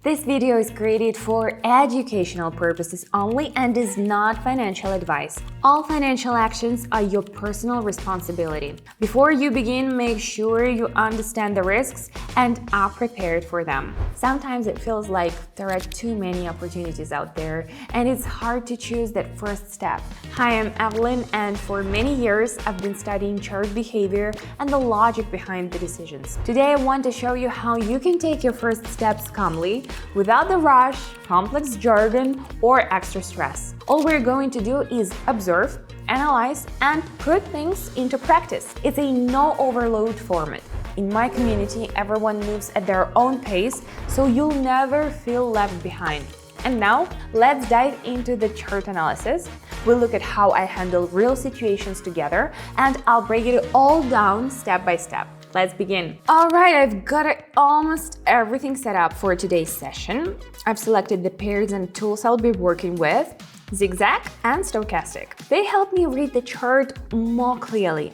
This video is created for educational purposes only and is not financial advice. All financial actions are your personal responsibility. Before you begin, make sure you understand the risks and are prepared for them. Sometimes it feels like there are too many opportunities out there and it's hard to choose that first step. Hi, I'm Evelyn, and for many years I've been studying chart behavior and the logic behind the decisions. Today I want to show you how you can take your first steps calmly, without the rush, complex jargon, or extra stress. All we're going to do is observe, analyze, and put things into practice. It's a no-overload format. In my community, everyone moves at their own pace, so you'll never feel left behind. And now, let's dive into the chart analysis. We'll look at how I handle real situations together, and I'll break it all down step by step. Let's begin. All right, I've got almost everything set up for today's session. I've selected the pairs and tools I'll be working with, Zigzag and Stochastic. They help me read the chart more clearly.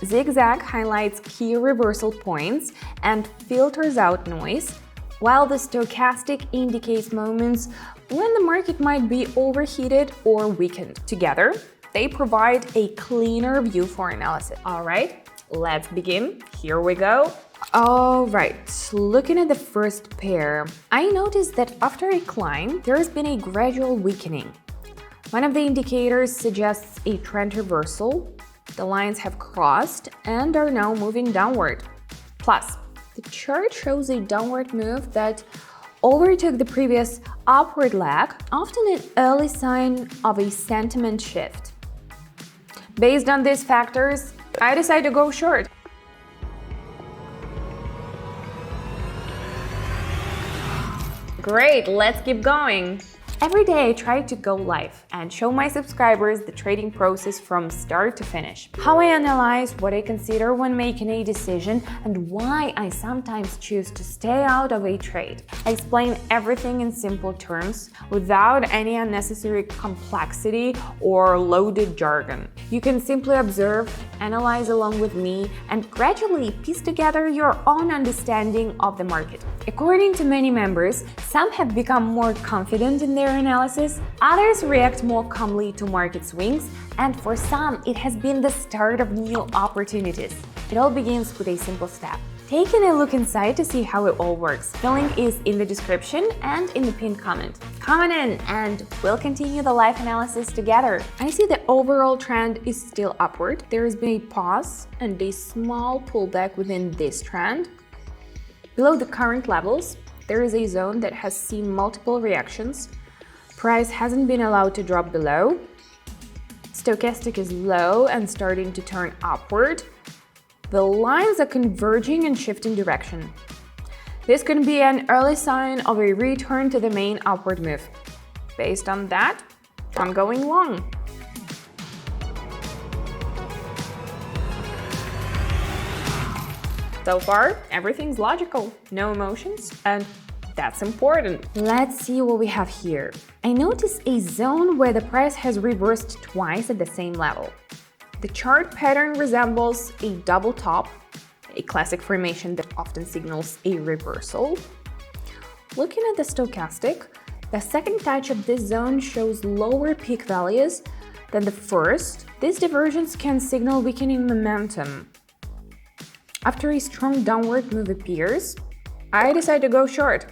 Zigzag highlights key reversal points and filters out noise, while the Stochastic indicates moments when the market might be overheated or weakened. Together, they provide a cleaner view for analysis. All right. Let's begin. Here we go. All right, looking at the first pair, I noticed that after a climb, there has been a gradual weakening. One of the indicators suggests a trend reversal. The lines have crossed and are now moving downward. Plus, the chart shows a downward move that overtook the previous upward leg, often an early sign of a sentiment shift. Based on these factors, I decided to go short. Great, let's keep going. Every day I try to go live and show my subscribers the trading process from start to finish. How I analyze, what I consider when making a decision, and why I sometimes choose to stay out of a trade. I explain everything in simple terms without any unnecessary complexity or loaded jargon. You can simply observe, analyze along with me, and gradually piece together your own understanding of the market. According to many members, some have become more confident in their analysis, others react more calmly to market swings, and for some, it has been the start of new opportunities. It all begins with a simple step. Taking a look inside to see how it all works. The link is in the description and in the pinned comment. Come on in and we'll continue the live analysis together. I see the overall trend is still upward. There has been a pause and a small pullback within this trend. Below the current levels, there is a zone that has seen multiple reactions. Price hasn't been allowed to drop below. Stochastic is low and starting to turn upward. The lines are converging and shifting direction. This could be an early sign of a return to the main upward move. Based on that, I'm going long. So far, everything's logical, no emotions, and that's important. Let's see what we have here. I notice a zone where the price has reversed twice at the same level. The chart pattern resembles a double top, a classic formation that often signals a reversal. Looking at the Stochastic, the second touch of this zone shows lower peak values than the first. This divergence can signal weakening momentum. After a strong downward move appears, I decide to go short.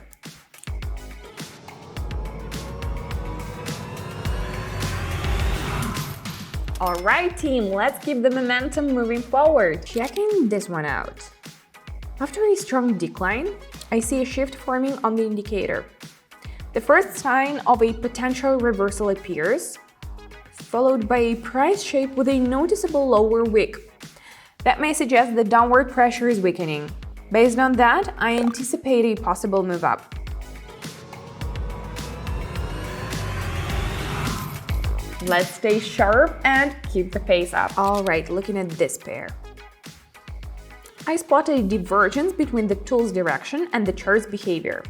All right, team, let's keep the momentum moving forward. Checking this one out. After a strong decline, I see a shift forming on the indicator. The first sign of a potential reversal appears, followed by a price shape with a noticeable lower wick. That may suggest the downward pressure is weakening. Based on that, I anticipate a possible move up. Let's stay sharp and keep the pace up. All right, looking at this pair. I spot a divergence between the tool's direction and the chart's behavior.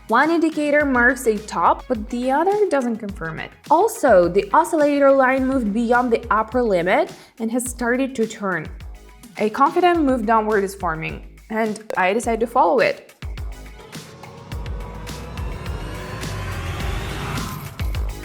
One indicator marks a top, but the other doesn't confirm it. Also, the oscillator line moved beyond the upper limit and has started to turn. A confident move downward is forming, and I decide to follow it.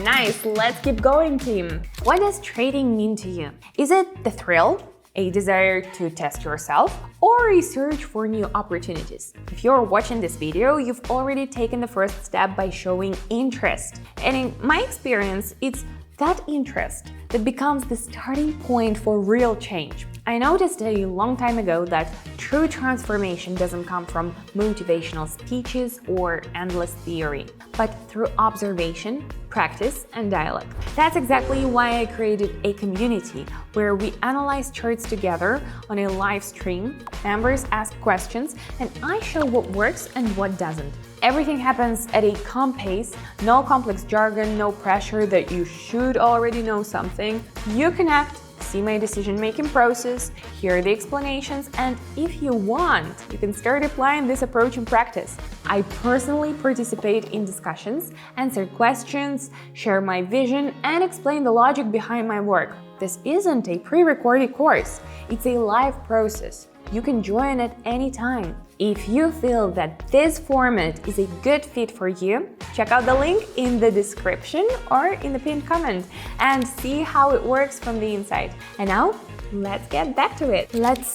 Nice, let's keep going, team. What does trading mean to you? Is it the thrill, a desire to test yourself, or a search for new opportunities? If you're watching this video, you've already taken the first step by showing interest. And in my experience, it's that interest that becomes the starting point for real change. I noticed a long time ago that true transformation doesn't come from motivational speeches or endless theory, but through observation, practice, and dialogue. That's exactly why I created a community where we analyze charts together on a live stream, members ask questions, and I show what works and what doesn't. Everything happens at a calm pace, no complex jargon, no pressure that you should already know something. You connect, see my decision-making process, hear the explanations, and if you want, you can start applying this approach in practice. I personally participate in discussions, answer questions, share my vision, and explain the logic behind my work. This isn't a pre-recorded course, it's a live process. You can join at any time. If you feel that this format is a good fit for you, check out the link in the description or in the pinned comment and see how it works from the inside. And now, let's get back to it. Let's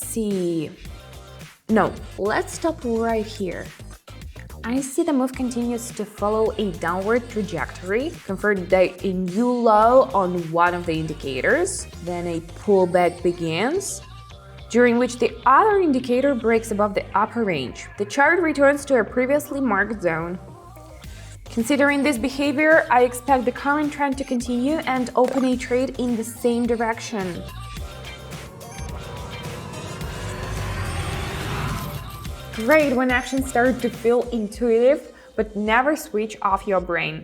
stop right here. I see the move continues to follow a downward trajectory, confirmed by a new low on one of the indicators, then a pullback begins, during which the other indicator breaks above the upper range. The chart returns to a previously marked zone. Considering this behavior, I expect the current trend to continue and open a trade in the same direction. Great when actions start to feel intuitive, but never switch off your brain.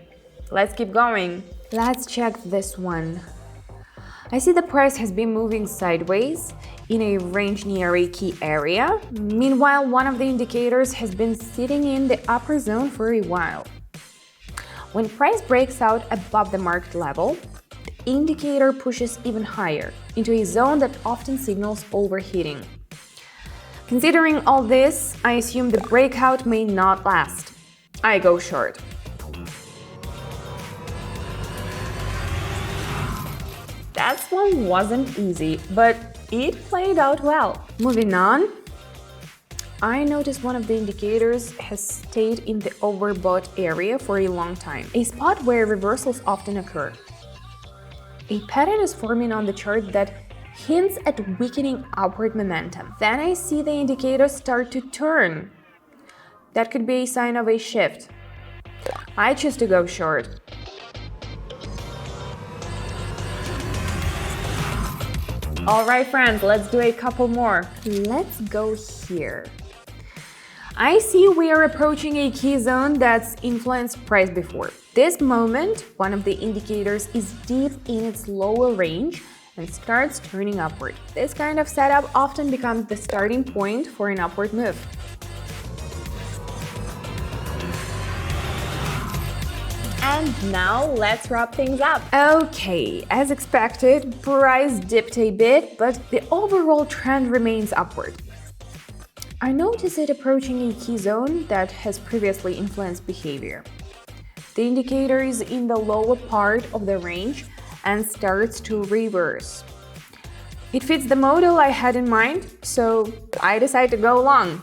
Let's keep going. Let's check this one. I see the price has been moving sideways in a range near a key area. Meanwhile, one of the indicators has been sitting in the upper zone for a while. When price breaks out above the market level, the indicator pushes even higher into a zone that often signals overheating. Considering all this, I assume the breakout may not last. I go short. That one wasn't easy, but it played out well. Moving on, I noticed one of the indicators has stayed in the overbought area for a long time, a spot where reversals often occur. A pattern is forming on the chart that hints at weakening upward momentum. Then I see the indicator start to turn. That could be a sign of a shift. I choose to go short. All right, friends, let's do a couple more. Let's go here. I see we are approaching a key zone that's influenced price before. This moment, one of the indicators is deep in its lower range and starts turning upward. This kind of setup often becomes the starting point for an upward move. And now let's wrap things up. Okay, as expected, price dipped a bit, but the overall trend remains upward. I notice it approaching a key zone that has previously influenced behavior. The indicator is in the lower part of the range and starts to reverse. It fits the model I had in mind, so I decide to go long.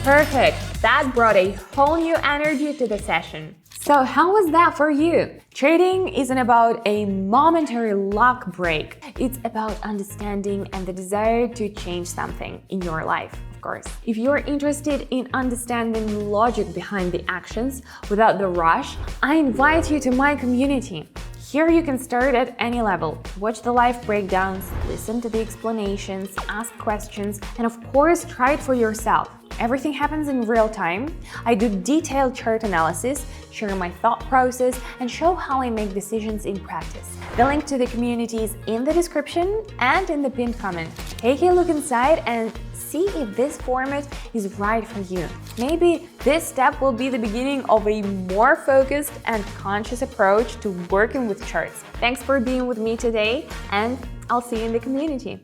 Perfect! That brought a whole new energy to the session. So how was that for you? Trading isn't about a momentary luck break. It's about understanding and the desire to change something in your life, of course. If you're interested in understanding the logic behind the actions without the rush, I invite you to my community. Here you can start at any level, watch the live breakdowns, listen to the explanations, ask questions, and of course try it for yourself. Everything happens in real time. I do detailed chart analysis, share my thought process, and show how I make decisions in practice. The link to the community is in the description and in the pinned comment. Take a look inside and see if this format is right for you. Maybe this step will be the beginning of a more focused and conscious approach to working with charts. Thanks for being with me today, and I'll see you in the community.